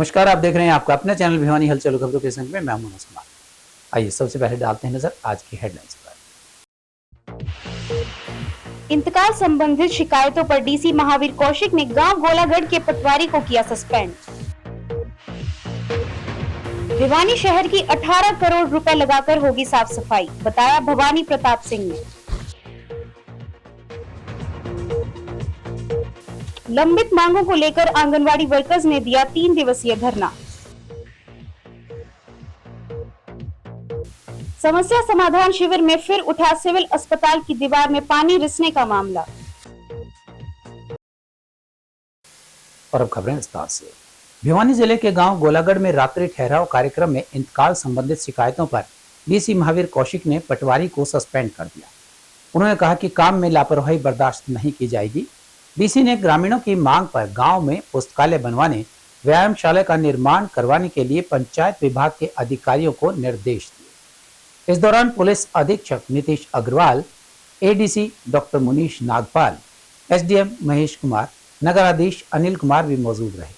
नमस्कार, आप देख रहे हैं आपका अपना चैनल भिवानी हलचल खबरों के संग में मैं हूं मनोज कुमार। आइए सबसे पहले डालते हैं नजर आज की हेडलाइंस पर। इंतकाल संबंधित शिकायतों पर डीसी महावीर कौशिक ने गांव गोलागढ़ के पटवारी को किया सस्पेंड। भिवानी शहर की 18 करोड़ रुपए लगाकर होगी साफ सफाई, बताया भवानी प्रताप सिंह ने। लंबित मांगों को लेकर आंगनवाड़ी वर्कर्स ने दिया 3 दिवसीय धरना। समस्या समाधान शिविर में फिर उठा सिविल अस्पताल की दीवार में पानी रिसने का मामला। और अब खबरें विस्तार से। भिवानी जिले के गांव गोलागढ़ में रात्रि ठहराव कार्यक्रम में इंतकाल संबंधित शिकायतों पर डीसी महावीर कौशिक ने पटवारी को सस्पेंड कर दिया। उन्होंने कहा कि काम में लापरवाही बर्दाश्त नहीं की जाएगी। डीसी ने ग्रामीणों की मांग पर गांव में पुस्तकालय बनवाने, व्यायामशाला का निर्माण करवाने के लिए पंचायत विभाग के अधिकारियों को निर्देश दिए। इस दौरान पुलिस अधीक्षक Nitish Agarwal, ADC doctor Munish Nagpal, SDM Mahesh Kumar, नगराधीश अनिल कुमार भी मौजूद रहे।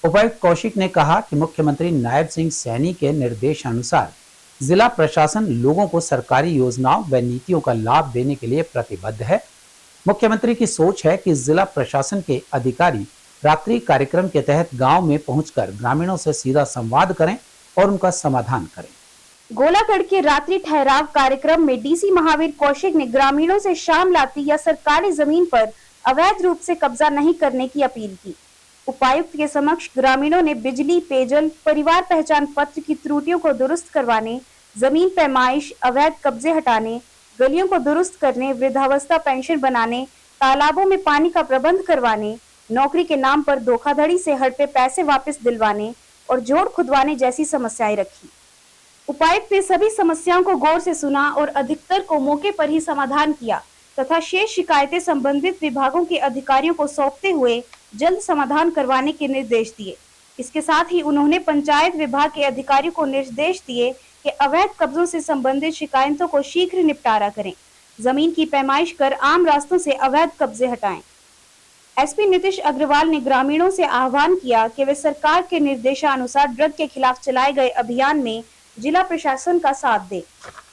उपायुक्त कौशिक ने कहा कि मुख्यमंत्री नायब सिंह सैनी के निर्देशानुसार जिला प्रशासन लोगों को सरकारी योजनाओं व नीतियों का लाभ देने के लिए प्रतिबद्ध है। मुख्यमंत्री की सोच है कि जिला प्रशासन के अधिकारी रात्रि कार्यक्रम के तहत गांव में पहुंचकर ग्रामीणों से सीधा संवाद करें और उनका समाधान करें। गोलागढ़ के रात्रि ठहराव कार्यक्रम में डीसी महावीर कौशिक ने ग्रामीणों से शाम लाती या सरकारी जमीन पर अवैध रूप से कब्जा नहीं करने की अपील की। उपायुक्त के समक्ष ग्रामीणों ने बिजली, पेयजल, परिवार पहचान पत्र की त्रुटियों को दुरुस्त करवाने, जमीन पैमाइश, अवैध कब्जे हटाने, गलियों को दुरुस्त करने, वृद्धावस्था पेंशन बनाने, तालाबों में पानी का प्रबंध करवाने, नौकरी के नाम पर धोखाधड़ी से हड़पे पैसे वापस दिलवाने और जोड़ खुदवाने जैसी समस्याएं रखी। उपायुक्त ने सभी समस्याओं को गौर से सुना और अधिकतर को मौके पर ही समाधान किया तथा शेष शिकायतें संबंधित विभागों के अधिकारियों को सौंपते हुए जल्द समाधान करवाने के निर्देश दिए। इसके साथ ही उन्होंने पंचायत विभाग के अधिकारियों को निर्देश दिए कि अवैध कब्जों से संबंधित शिकायतों को शीघ्र निपटारा करें, जमीन की पैमाइश कर आम रास्तों से अवैध कब्जे हटाएं। एसपी नीतीश अग्रवाल ने ग्रामीणों से आह्वान किया कि वे सरकार के निर्देशानुसार ड्रग के खिलाफ चलाए गए अभियान में जिला प्रशासन का साथ दें।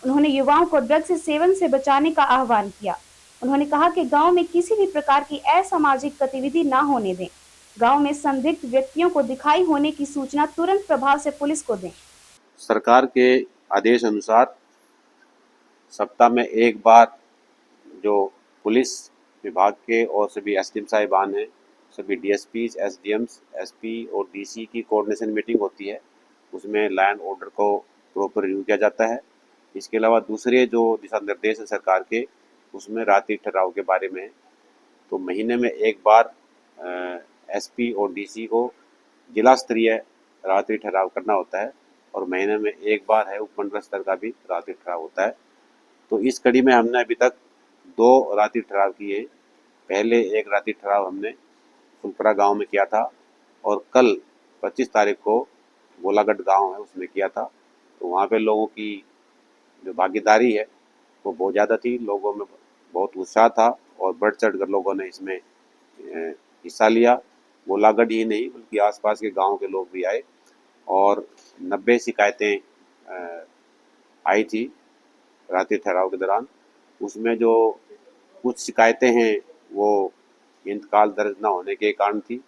उन्होंने युवाओं को ड्रग से सेवन से बचाने का आह्वान किया। उन्होंने कहा कि गांव में किसी भी प्रकार की असामाजिक गतिविधि न होने दें। गांव में संदिग्ध व्यक्तियों को दिखाई होने की सूचना तुरंत प्रभाव से पुलिस को दें। सरकार के आदेश अनुसार सप्ताह में एक बार जो पुलिस विभाग के और सभी एसडीएम साहिबान हैं, सभी डीएसपीज, एसडीएम्स, एसपी और डीसी की कोऑर्डिनेशन मीटिंग होती है। उसमें लैंड ऑर्डर को प्रॉपर रिव्यू किया जाता है। इसके अलावा दूसरे जो दिशा निर्देश हैं सरकार के, उसमें रात्रि ठहराव के बारे में है। तो महीने में एक बार एसपी और डीसी को जिला स्तरीय रात्रि ठहराव करना होता है और महीने में एक बार है उपमंडल स्तर का भी रात्रि ठहराव होता है। तो इस कड़ी में हमने अभी तक 2 रात्रि ठहराव किए। पहले एक रात्रि ठहराव हमने फुलपुरा गांव में किया था और कल 25 तारीख को गोलागढ़ गांव है उसमें किया था। तो वहाँ पे लोगों की जो भागीदारी है वो बहुत ज़्यादा थी। लोगों में बहुत उत्साह था और बढ़ चढ़ कर लोगों ने इसमें हिस्सा लिया। गोलागढ़ ही नहीं बल्कि आसपास के गांव के लोग भी आए और 90 शिकायतें आई थी रात्रि ठहराव के दौरान। उसमें जो कुछ शिकायतें हैं वो इंतकाल दर्ज न होने के कारण थी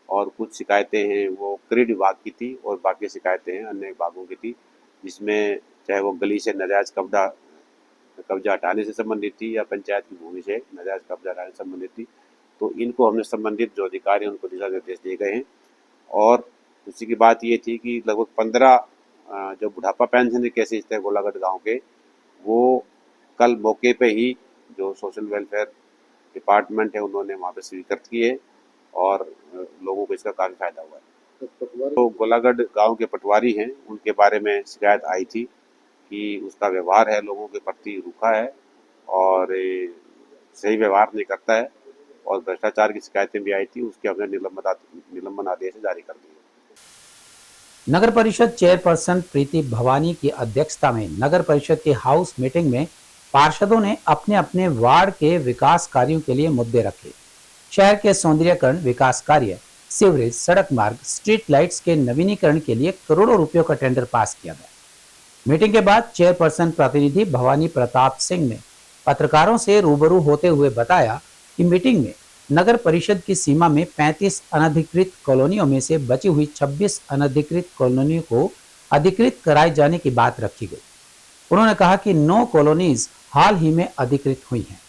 और कुछ शिकायतें हैं वो क्रीड विभाग की थी और बाकी शिकायतें हैं अन्य विभागों की थी, जिसमें चाहे वो गली से नाजायज कब्जा हटाने से संबंधित थी या पंचायत की भूमि से नाजायज कब्जा हटाने से संबंधित थी। तो इनको हमने संबंधित जो अधिकारी हैं उनको दिशा निर्देश दिए गए हैं। और उसी की बात ये थी कि लगभग 15 जो बुढ़ापा पेंशन के केसेस थे गोलागढ़ गांव के, वो कल मौके पे ही जो सोशल वेलफेयर डिपार्टमेंट है उन्होंने वहाँ पे स्वीकृत किए और लोगों को इसका काफ़ी फायदा हुआ है। तो गोलागढ़ गांव के पटवारी हैं, उनके बारे में शिकायत आई थी कि उसका व्यवहार है लोगों के प्रति रूखा है और सही व्यवहार नहीं करता है और भ्रष्टाचार की शिकायतें भी आई थी। उसके हमने निलंबन आदेश जारी कर दिए। नगर परिषद चेयरपर्सन प्रीति भवानी की अध्यक्षता में नगर परिषद के हाउस मीटिंग में पार्षदों ने अपने अपने वार्ड के विकास कार्यों के लिए मुद्दे रखे। शहर के सौंदर्यीकरण, विकास कार्य, सीवरेज, सड़क मार्ग, स्ट्रीट लाइट्स के नवीनीकरण के लिए करोड़ों रुपयों का टेंडर पास किया गया। मीटिंग के बाद चेयरपर्सन प्रतिनिधि भवानी प्रताप सिंह ने पत्रकारों से रूबरू होते हुए बताया कि मीटिंग में नगर परिषद की सीमा में 35 अनधिकृत कॉलोनियों में से बची हुई 26 अनधिकृत कॉलोनियों को अधिकृत कराए जाने की बात रखी गई। उन्होंने कहा कि 9 कॉलोनीज हाल ही में अधिकृत हुई हैं।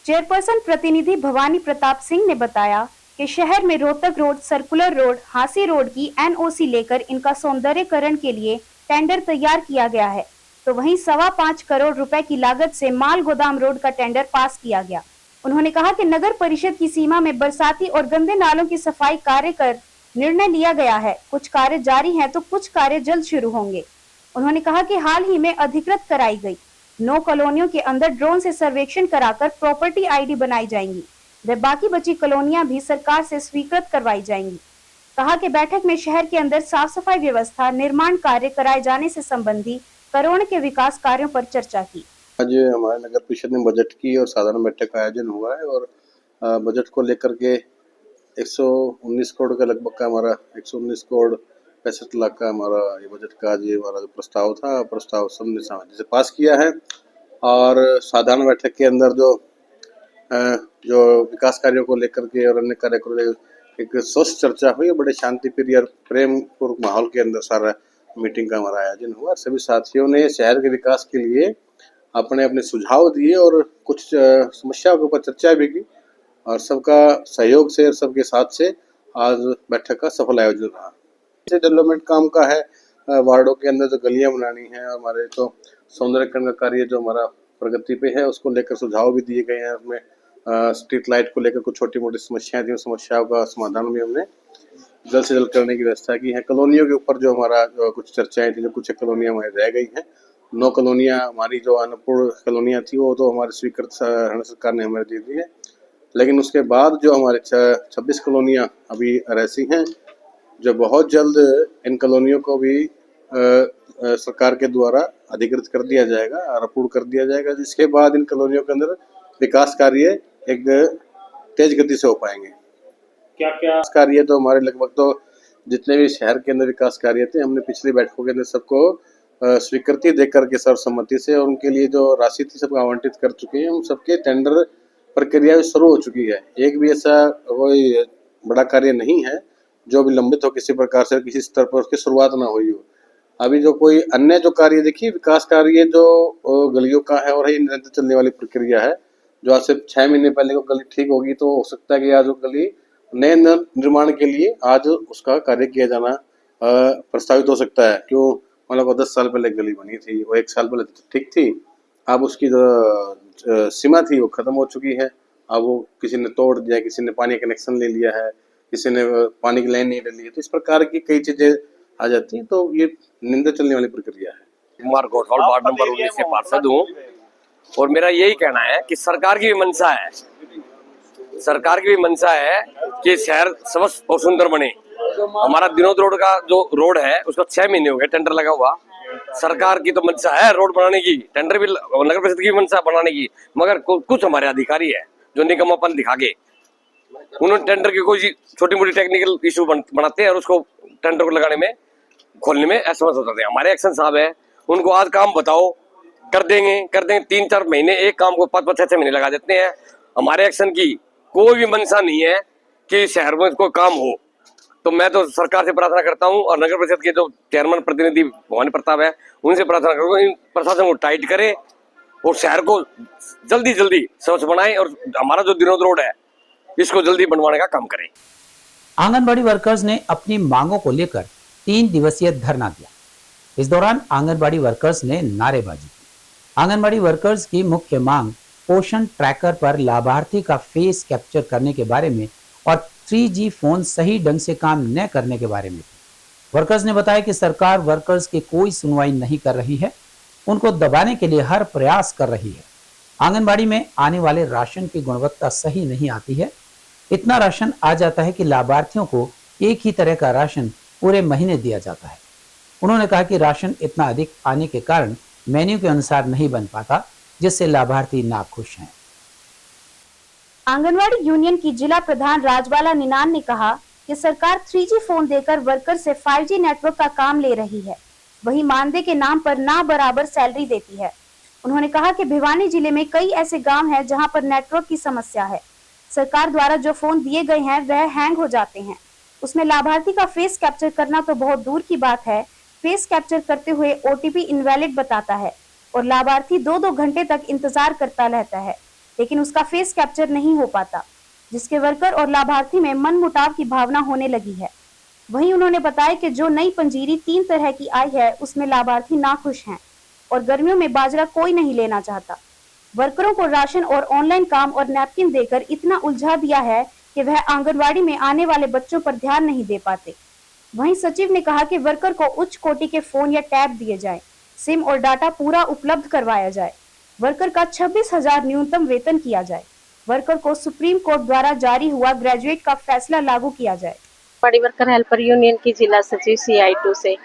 चेयरपर्सन प्रतिनिधि भवानी प्रताप सिंह ने बताया कि शहर में Rohtak road, circular road, Hansi road की एनओसी लेकर इनका सौंदर्यीकरण के लिए टेंडर तैयार किया गया है, तो वहीं 5.25 करोड़ रुपए की लागत से माल गोदाम रोड का टेंडर पास किया गया। उन्होंने कहा कि नगर परिषद की सीमा में बरसाती और गंदे नालों की सफाई कार्य कर निर्णय लिया गया है। कुछ कार्य जारी हैं तो कुछ कार्य जल्द शुरू होंगे। उन्होंने कहा कि हाल ही में अधिकृत कराई गई 9 कॉलोनियों के अंदर ड्रोन से सर्वेक्षण कराकर प्रॉपर्टी आईडी बनाई जाएंगी व बाकी बची कॉलोनियां भी सरकार से स्वीकृत करवाई जाएंगी। कहा कि बैठक में शहर के अंदर साफ सफाई व्यवस्था, निर्माण कार्य कराए जाने से संबंधी करोड़ के विकास कार्यों पर चर्चा की। आज हमारे नगर परिषद में बजट की और साधारण बैठक का आयोजन हुआ है और बजट को लेकर के 119 करोड़ का लगभग का हमारा 119 करोड़ 65 लाख का हमारा ये बजट का आज ये हमारा जो प्रस्ताव था, प्रस्ताव सबने सहमति से पास किया है। और साधारण बैठक के अंदर जो विकास कार्यों को लेकर के और अन्य कार्य को लेकर एक स्वस्थ चर्चा हुई, बड़े शांति प्रिय और प्रेम पूर्वक माहौल के अंदर सारा मीटिंग का हमारा आयोजन हुआ। सभी साथियों ने शहर के विकास के लिए अपने अपने सुझाव दिए और कुछ समस्याओं के ऊपर चर्चा भी की और सबका सहयोग से और सबके साथ से आज बैठक का सफल आयोजन रहा। डेवलपमेंट काम का है, वार्डों के अंदर जो गलियां बनानी है, हमारे तो सौंदर्यीकरण का कार्य जो हमारा प्रगति पे है उसको लेकर सुझाव भी दिए गए हैं। उसमें स्ट्रीट लाइट को लेकर कुछ छोटी मोटी समस्याएं थी, समस्याओं का समाधान भी हमने जल्द से जल्द करने की व्यवस्था की है। कॉलोनियों के ऊपर जो हमारा कुछ चर्चाएं थी, जो कुछ कॉलोनियां हमारी रह गई हैं, 9 कॉलोनियां हमारी जो अनुपूर्ण कॉलोनियां थी वो तो हमारी स्वीकृत हरियाणा सरकार ने हमें दे दी है, लेकिन उसके बाद जो हमारे 26 कॉलोनियां अभी ऐसी हैं जो बहुत जल्द इन कॉलोनियों को भी सरकार के द्वारा अधिकृत कर दिया जाएगा और अप्रूव कर दिया जाएगा, जिसके बाद इन कॉलोनियों के अंदर विकास कार्य एक तेज गति से हो पाएंगे। क्या कार्य तो हमारे लगभग तो जितने भी शहर के अंदर विकास कार्य थे हमने पिछली बैठकों के अंदर सबको स्वीकृति देकर के सर्वसम्मति से और उनके लिए जो राशि थी सबको आवंटित कर चुके हैं। उन सबके टेंडर प्रक्रिया शुरू हो चुकी है। एक भी ऐसा कोई बड़ा कार्य नहीं है जो भी लंबित हो, किसी प्रकार से किसी स्तर पर उसकी शुरुआत ना हुई हो। अभी जो कोई अन्य जो कार्य देखिए विकास कार्य जो गलियों का है और ये निरंतर चलने वाली प्रक्रिया है। जो आज से 6 महीने पहले को गली ठीक होगी तो हो सकता है कि आज वो गली नए निर्माण के लिए आज उसका कार्य किया जाना प्रस्तावित हो सकता है। क्यों, मतलब 10 साल पहले गली बनी थी, वो 1 साल पहले ठीक थी, अब उसकी जो सीमा थी वो खत्म हो चुकी है। अब वो किसी ने तोड़ दिया, किसी ने पानी कनेक्शन ले लिया है, किसी ने पानी की लाइन नहीं डाली है, तो इस प्रकार की कई चीजें आ जाती हैं। तो ये निंदा चलने वाली प्रक्रिया है। कुमार गौठौल वार्ड नंबर 19 से पार्षद हूँ और मेरा यही कहना है कि सरकार की भी मंशा है, सरकार की भी मंशा है कि शहर स्वस्थ और सुंदर बने। हमारा दिनोद रोड का जो रोड है उसको 6 महीने हो गए टेंडर लगा हुआ। सरकार की तो मंशा है रोड बनाने की, टेंडर भी नगर परिषद की मंशा बनाने की, मगर कुछ हमारे अधिकारी है जो निकम्मापन दिखा के उन्होंने टेंडर की कोई छोटी मोटी टेक्निकल इशू बनाते हैं और उसको टेंडर को लगाने में खोलने में असमर्थ हो जाते हैं। हमारे एक्शन साहब है, उनको आज काम बताओ, कर देंगे 3-4 महीने, एक काम को 5-6 महीने लगा देते हैं। हमारे एक्शन की कोई भी मंशा नहीं है कि शहर में कोई काम हो। तो मैं तो सरकार से प्रार्थना करता हूं और नगर परिषद के जो चेयरमैन प्रतिनिधि भवानी प्रताप है उनसे प्रार्थना करूंगा इन प्रशासन को टाइट करे और शहर को जल्दी स्वच्छ बनाए और हमारा जो दिनोद रोड है इसको जल्दी बनवाने का काम करें। आंगनबाड़ी वर्कर्स ने अपनी मांगों को लेकर 3 दिवसीय धरना दिया। इस दौरान आंगनबाड़ी वर्कर्स ने नारेबाजी की। आंगनबाड़ी वर्कर्स की मुख्य मांग पोषण ट्रैकर पर लाभार्थी का फेस कैप्चर करने के बारे में और 3G फोन सही ढंग से काम न करने के बारे में थी। वर्कर्स ने बताया कि सरकार वर्कर्स की कोई सुनवाई नहीं कर रही है, उनको दबाने के लिए हर प्रयास कर रही है। आंगनबाड़ी में आने वाले राशन की गुणवत्ता सही नहीं आती है। इतना राशन आ जाता है कि लाभार्थियों को एक ही तरह का राशन पूरे महीने दिया जाता है। उन्होंने कहा कि राशन इतना अधिक आने के कारण मेन्यू के अनुसार नहीं बन पाता, जिससे लाभार्थी नाखुश हैं। आंगनवाड़ी यूनियन की जिला प्रधान राजबाला निनान ने कहा कि सरकार 3G फोन देकर वर्कर से 5G नेटवर्क का काम ले रही है, वहीं मानदेय के नाम पर ना बराबर सैलरी देती है। उन्होंने कहा कि भिवानी जिले में कई ऐसे गांव हैं जहां पर नेटवर्क की समस्या है। सरकार द्वारा जो फोन दिए गए हैं वह हैंग हो जाते हैं। उसमें लाभार्थी का फेस कैप्चर करना तो बहुत दूर की बात है, फेस कैप्चर करते हुए OTP इनवैलिड बताता है और लाभार्थी 2-2 घंटे तक इंतजार करता रहता है, लेकिन उसका फेस कैप्चर नहीं हो पाता, जिसके वर्कर और लाभार्थी में मनमुटाव की भावना होने लगी है। वहीं उन्होंने बताया कि जो नई पंजीरी 3 तरह की आई है उसमें लाभार्थी नाखुश हैं और गर्मियों में बाजरा कोई नहीं लेना चाहता। वर्करों को राशन और ऑनलाइन काम और नैपकिन देकर इतना उलझा दिया है कि वह आंगनवाड़ी में आने वाले बच्चों पर ध्यान नहीं दे पाते। वहीं सचिव ने कहा कि वर्कर को उच्च कोटि के फोन या टैब दिए जाएं, सिम और डाटा पूरा उपलब्ध करवाया जाए, वर्कर का 26,000 न्यूनतम वेतन किया जाए, वर्कर को सुप्रीम कोर्ट द्वारा जारी हुआ ग्रेजुएट का फैसला लागू किया जाए। बड़ी वर्कर हेल्पर यूनियन की जिला सचिव CI2 से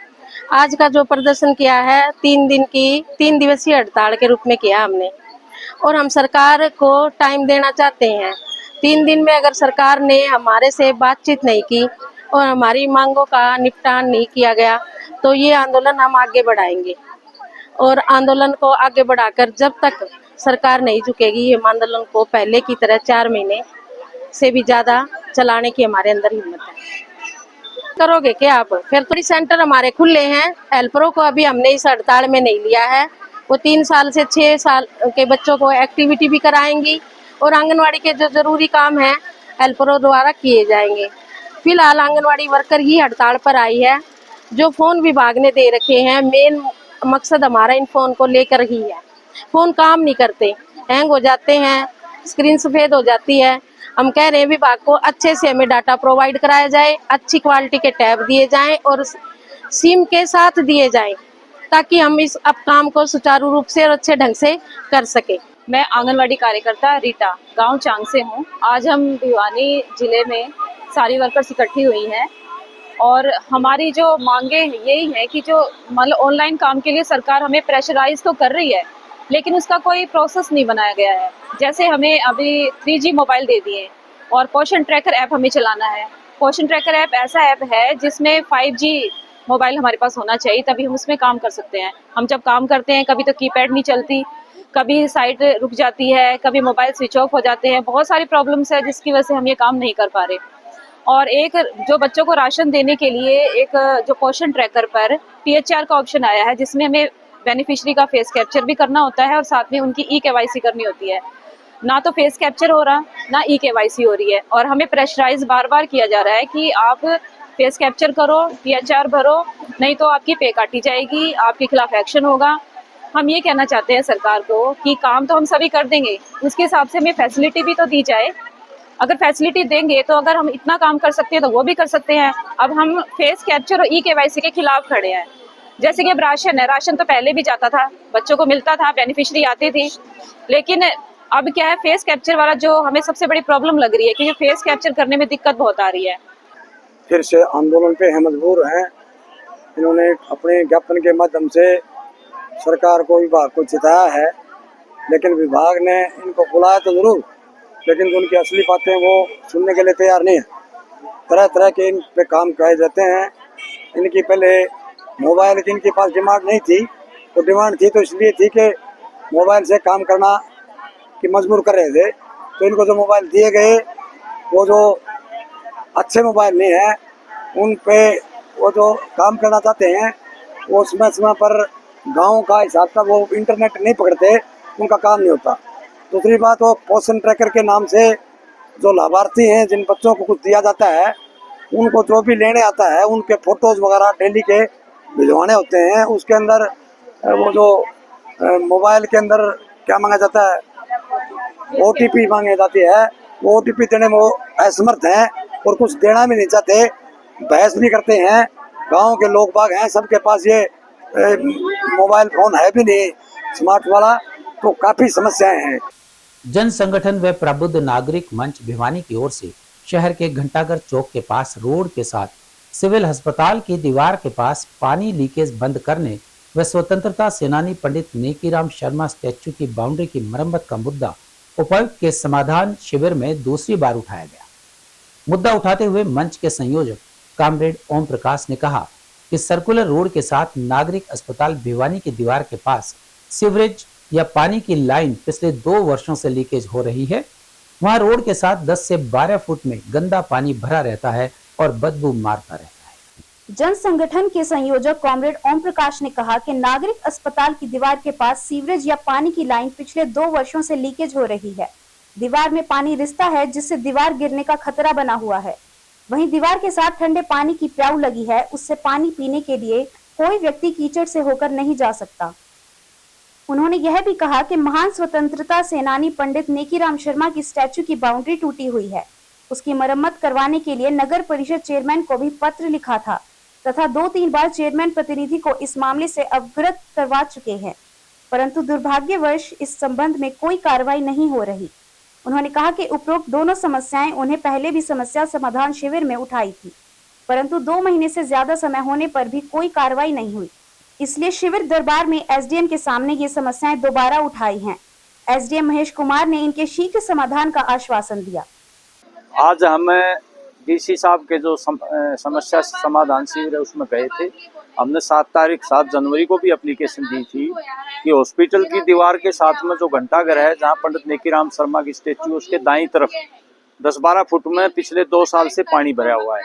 आज का जो प्रदर्शन किया है 3 दिवसीय हड़ताल के रूप में किया हमने, और हम सरकार को टाइम देना चाहते हैं। 3 दिन में अगर सरकार ने हमारे से बातचीत नहीं की और हमारी मांगों का निपटान नहीं किया गया तो ये आंदोलन हम आगे बढ़ाएंगे, और आंदोलन को आगे बढ़ाकर जब तक सरकार नहीं झुकेगी हम आंदोलन को पहले की तरह 4 महीने से भी ज्यादा चलाने की हमारे अंदर हिम्मत है। करोगे क्या आप? फिर 3 सेंटर हमारे खुले हैं, हेल्परों को अभी हमने इस हड़ताल में नहीं लिया है। वो 3 साल से 6 साल के बच्चों को एक्टिविटी भी कराएंगी और आंगनवाड़ी के जो जरूरी काम है हेल्परों द्वारा किए जाएंगे। फिलहाल आंगनवाड़ी वर्कर ही हड़ताल पर आई है। जो फोन विभाग ने दे रखे हैं, मेन मकसद हमारा इन फोन को लेकर ही है। फोन काम नहीं करते, हैंग हो जाते हैं, स्क्रीन सफेद हो जाती है। हम कह रहे हैं विभाग को अच्छे से हमें डाटा प्रोवाइड कराया जाए, अच्छी क्वालिटी के टैब दिए जाएं और सिम के साथ दिए जाएं, ताकि हम इस अब काम को सुचारू रूप से और अच्छे ढंग से कर सके। मैं आंगनवाड़ी कार्यकर्ता रीटा गांव चांग से हूं। आज हम भिवानी जिले में सारी वर्कर्स इकट्ठी हुई हैं और हमारी जो मांगे यही है कि जो मतलब ऑनलाइन काम के लिए सरकार हमें प्रेशराइज तो कर रही है, लेकिन उसका कोई प्रोसेस नहीं बनाया गया है। जैसे हमें अभी 3G मोबाइल दे दिए और पोषण ट्रैकर ऐप हमें चलाना है। पोषण ट्रैकर ऐप ऐसा ऐप है जिसमें 5G मोबाइल हमारे पास होना चाहिए, तभी हम उसमें काम कर सकते हैं। हम जब काम करते हैं कभी तो कीपैड नहीं चलती, कभी साइट रुक जाती है, कभी मोबाइल स्विच ऑफ हो जाते हैं, बहुत सारी प्रॉब्लम्स है जिसकी वजह से हम ये काम नहीं कर पा रहे। और एक जो बच्चों को राशन देने के लिए एक जो पोषण ट्रैकर पर PHR का ऑप्शन आया है, जिसमें हमें बेनिफिशियरी का फेस कैप्चर भी करना होता है और साथ में उनकी E-KYC करनी होती है। ना तो फेस कैप्चर हो रहा, ना E-KYC हो रही है और हमें प्रेशराइज बार बार किया जा रहा है कि आप फेस कैप्चर करो, PHR भरो, नहीं तो आपकी पे काटी जाएगी, आपके खिलाफ एक्शन होगा। हम ये कहना चाहते हैं सरकार को कि काम तो हम सभी कर देंगे, उसके हिसाब से हमें फैसिलिटी भी तो दी जाए। अगर फैसिलिटी देंगे तो अगर हम इतना काम कर सकते हैं तो वो भी कर सकते हैं। अब हम फेस कैप्चर और E-KYC के खिलाफ खड़े हैं। जैसे कि अब राशन है, राशन तो पहले भी जाता था, बच्चों को मिलता था, बेनिफिशियरी आती थी, लेकिन अब क्या है, फेस कैप्चर वाला जो हमें सबसे बड़ी प्रॉब्लम लग रही है कि फेस कैप्चर करने में दिक्कत बहुत आ रही है। फिर से आंदोलन पे हम मजबूर हैं। इन्होंने अपने ज्ञापन के माध्यम से सरकार को, विभाग को चिताया है, लेकिन विभाग ने इनको बुलाया तो जरूर, लेकिन जो उनकी असली बातें वो सुनने के लिए तैयार नहीं है। तरह तरह के इन पे काम किए जाते हैं। इनकी पहले मोबाइल की इनके पास डिमांड नहीं थी, तो डिमांड थी तो इसलिए थी कि मोबाइल से काम करना कि मजबूर कर रहे थे। तो इनको जो मोबाइल दिए गए वो जो अच्छे मोबाइल नहीं है, उन पे वो जो काम करना चाहते हैं वो समय पर गांव का हिसाब था, वो इंटरनेट नहीं पकड़ते, उनका काम नहीं होता। दूसरी बात, वो पोषण ट्रैकर के नाम से जो लाभार्थी हैं, जिन बच्चों को कुछ दिया जाता है, उनको जो भी लेने आता है उनके फोटोज वगैरह डेली के भिजवाने होते हैं। उसके अंदर वो जो मोबाइल के अंदर क्या मांगा जाता है, OTP मांगी जाती है। वो OTP देने में वो असमर्थ हैं और कुछ देना भी नहीं चाहते, बहस भी करते हैं। गांव के लोग बाग हैं, सबके पास ये मोबाइल फोन है भी नहीं स्मार्ट वाला, तो काफी समस्याएं हैं। जन संगठन व प्रबुद्ध नागरिक मंच भिवानी की ओर से शहर के घंटाघर चौक के पास रोड के साथ सिविल अस्पताल की दीवार के पास पानी लीकेज बंद करने व स्वतंत्रता सेनानी पंडित नेकीराम शर्मा स्टैच्यू की बाउंड्री की मरम्मत का मुद्दा उपायुक्त के समाधान शिविर में दूसरी बार उठाया गया। मुद्दा उठाते हुए मंच के संयोजक कॉमरेड ओम प्रकाश ने कहा कि सर्कुलर रोड के साथ नागरिक अस्पताल भिवानी की दीवार के पास सीवरेज या पानी की लाइन पिछले 2 वर्षों से लीकेज हो रही है। वहां रोड के साथ 10 से 12 फुट में गंदा पानी भरा रहता है और बदबू मारता रहता है। जन संगठन के संयोजक कॉमरेड ओम प्रकाश ने कहा कि नागरिक अस्पताल की दीवार के पास सीवरेज या पानी की लाइन पिछले 2 वर्षों से लीकेज हो रही है। दीवार में पानी रिसता है जिससे दीवार गिरने का खतरा बना हुआ है। वहीं दीवार के साथ ठंडे पानी की प्याऊ लगी है, उससे पानी पीने के लिए कोई व्यक्ति कीचड़ से होकर नहीं जा सकता। उन्होंने यह भी कहा कि महान स्वतंत्रता सेनानी पंडित नेकीराम शर्मा की स्टैचू की बाउंड्री टूटी हुई है। उसकी मरम्मत करवाने के लिए नगर परिषद चेयरमैन को भी पत्र लिखा था तथा 2-3 बार चेयरमैन प्रतिनिधि को इस मामले से अवगत करवा चुके हैं, परंतु दुर्भाग्यवश इस संबंध में कोई कार्रवाई नहीं हो रही। उन्होंने कहा कि उपरोक्त दोनों समस्याएं उन्हें पहले भी समस्या समाधान शिविर में उठाई थी, परंतु 2 महीने से ज्यादा समय होने पर भी कोई कार्रवाई नहीं हुई। इसलिए शिविर दरबार में एसडीएम के सामने ये समस्याएं दोबारा उठाई हैं। एसडीएम महेश कुमार ने इनके शीघ्र समाधान का आश्वासन दिया। आज हमें डीसी साहब के जो समस्या समाधान शिविर है उसमें गए थे। हमने 7 जनवरी को भी एप्लीकेशन दी थी कि हॉस्पिटल की दीवार के साथ में जो घंटाघर है जहां पंडित नेकीराम शर्मा की स्टेच्यू, उसके दाईं तरफ 10-12 फुट में पिछले 2 साल से पानी भरा हुआ है।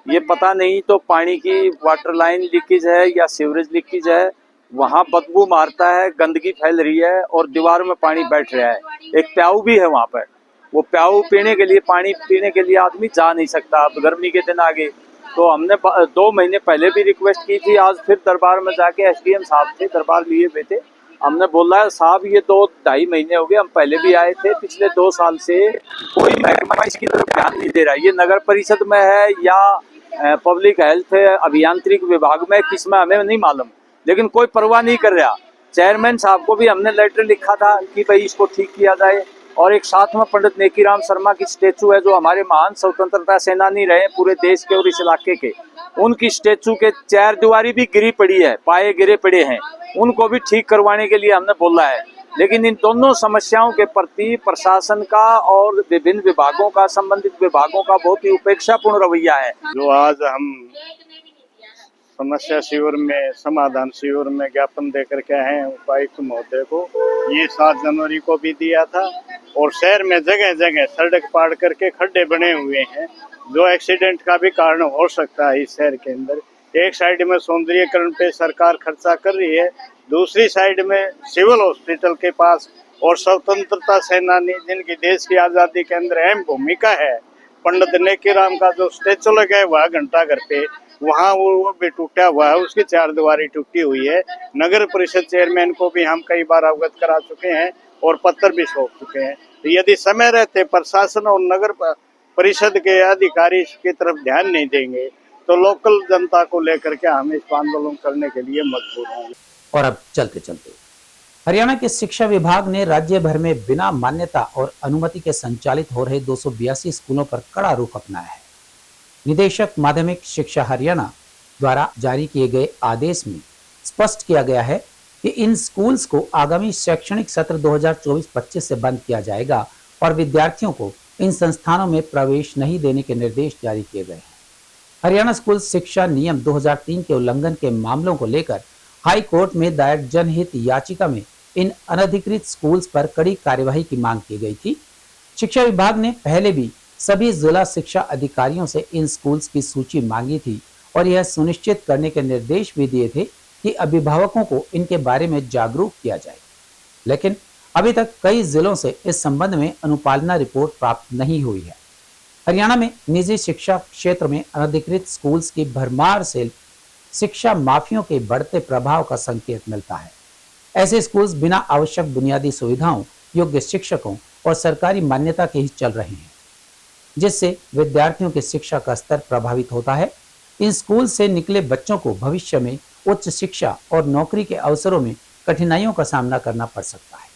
ये पता नहीं तो पानी की वाटर लाइन लीकेज है या सीवरेज लीकेज है, वहाँ बदबू मारता है, गंदगी फैल रही है और दीवार में पानी बैठ रहा है। एक प्याऊ भी है वहाँ पर, वो प्याऊ पीने के लिए, पानी पीने के लिए आदमी जा नहीं सकता। अब गर्मी के दिन आ गए तो हमने 2 महीने पहले भी रिक्वेस्ट की थी। आज फिर दरबार में जाके एसडीएम साहब थे, दरबार लिए हुए थे। हमने बोला है साहब ये 2-2.5 महीने हो गए, हम पहले भी आए थे, पिछले 2 साल से कोई महकमा इसकी तरफ ध्यान नहीं दे रहा। ये नगर परिषद में है या पब्लिक हेल्थ अभियांत्रिक विभाग में, किसमें हमें नहीं मालूम, लेकिन कोई परवाह नहीं कर रहा। चेयरमैन साहब को भी हमने लेटर लिखा था कि भाई इसको ठीक किया जाए। और एक साथ में पंडित नेकीराम शर्मा की स्टेचू है जो हमारे महान स्वतंत्रता सेनानी रहे पूरे देश के और इस इलाके के, उनकी स्टेचू के 4 दीवारी भी गिरी पड़ी है, पाए गिरे पड़े हैं, उनको भी ठीक करवाने के लिए हमने बोला है। लेकिन इन दोनों समस्याओं के प्रति प्रशासन का और विभिन्न विभागों का, संबंधित विभागों का बहुत ही उपेक्षापूर्ण रवैया है। जो आज हम समस्या शिविर में, समाधान शिविर में ज्ञापन देकर के आए हैं उपायुक्त महोदय को, ये 7 जनवरी को भी दिया था। और शहर में जगह जगह सड़क पार करके खड्डे बने हुए हैं जो एक्सीडेंट का भी कारण हो सकता है। इस शहर के अंदर एक साइड में सौंदर्यीकरण पे सरकार खर्चा कर रही है, दूसरी साइड में सिविल हॉस्पिटल के पास और स्वतंत्रता सेनानी जिनकी देश की आज़ादी के अंदर अहम भूमिका है, पंडित नेकीराम का जो स्टेचू लगा है वह घंटाघर पे, वहाँ वो भी टूटा हुआ है, उसकी 4 दीवारी टूटी हुई है। नगर परिषद चेयरमैन को भी हम कई बार अवगत करा चुके हैं और पत्र भी सौंप चुके हैं। तो यदि समय रहते प्रशासन और नगर परिषद के अधिकारी इसकी तरफ ध्यान नहीं देंगे तो लोकल जनता को लेकर के हम इस आंदोलन करने के लिए मजबूर हैं। और अब चलते चलते हरियाणा के शिक्षा विभाग ने राज्य भर में बिना मान्यता और अनुमति के संचालित हो रहे 282 स्कूलों पर कड़ा रुख अपनाया है। निदेशक माध्यमिक शिक्षा हरियाणा द्वारा जारी किए गए आदेश में स्पष्ट किया गया है कि इन स्कूल्स को आगामी शैक्षणिक सत्र 2024-25 से बंद किया जाएगा और विद्यार्थियों को इन संस्थानों में प्रवेश नहीं देने के निर्देश जारी किए गए हैं। हरियाणा स्कूल शिक्षा नियम 2003 के उल्लंघन के मामलों को लेकर हाई कोर्ट में दायर जनहित याचिका में इन अनधिकृत स्कूल्स पर कड़ी कार्यवाही की मांग की गई थी। शिक्षा विभाग ने पहले भी सभी जिला शिक्षा अधिकारियों से इन स्कूल्स की सूची मांगी थी और यह सुनिश्चित करने के निर्देश भी दिए थे कि अभिभावकों को इनके बारे में जागरूक किया जाए, लेकिन अभी तक कई जिलों से इस संबंध में अनुपालना रिपोर्ट प्राप्त नहीं हुई है। हरियाणा में निजी शिक्षा क्षेत्र में अनधिकृत स्कूल्स की भरमार से शिक्षा माफियों के बढ़ते प्रभाव का संकेत मिलता है। ऐसे स्कूल्स बिना आवश्यक बुनियादी सुविधाओं, योग्य शिक्षकों और सरकारी मान्यता के ही चल रहे हैं, जिससे विद्यार्थियों की शिक्षा का स्तर प्रभावित होता है। इन स्कूल से निकले बच्चों को भविष्य में उच्च शिक्षा और नौकरी के अवसरों में कठिनाइयों का सामना करना पड़ सकता है,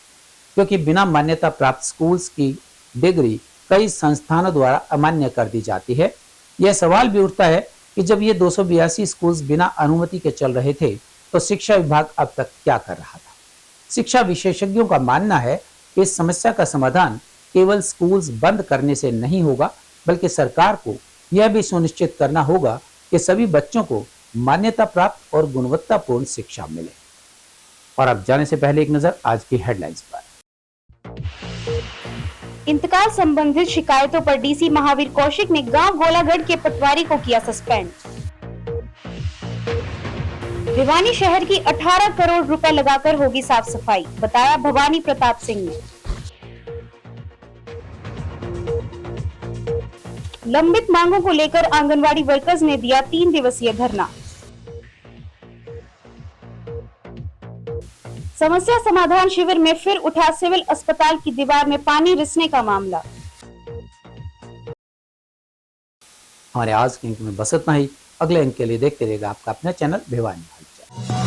क्योंकि बिना मान्यता प्राप्त स्कूल्स की डिग्री कई संस्थानों द्वारा अमान्य कर दी जाती है। यह सवाल भी उठता है कि जब ये 282 स्कूल्स बिना अनुमति के चल रहे थे तो शिक्षा विभाग अब तक क्या कर रहा था। शिक्षा विशेषज्ञों का मानना है कि इस समस्या का समाधान केवल स्कूल्स बंद करने से नहीं होगा, बल्कि सरकार को यह भी सुनिश्चित करना होगा कि सभी बच्चों को मान्यता प्राप्त और गुणवत्तापूर्ण शिक्षा मिले। और अब जाने से पहले एक नजर आज की हेडलाइंस पर। इंतकाल संबंधित शिकायतों पर डीसी महावीर कौशिक ने गांव गोलागढ़ के पटवारी को किया सस्पेंड। भिवानी शहर की 18 करोड़ रुपए लगाकर होगी साफ सफाई, बताया भवानी प्रताप सिंह ने। लंबित मांगों को लेकर आंगनवाड़ी वर्कर्स ने दिया 3 दिवसीय धरना। समस्या समाधान शिविर में फिर उठा सिविल अस्पताल की दीवार में पानी रिसने का मामला। हमारे आज के अंक में बस इतना ही। अगले अंक के लिए देखते रहिएगा आपका अपना चैनल भिवानी हालचाल।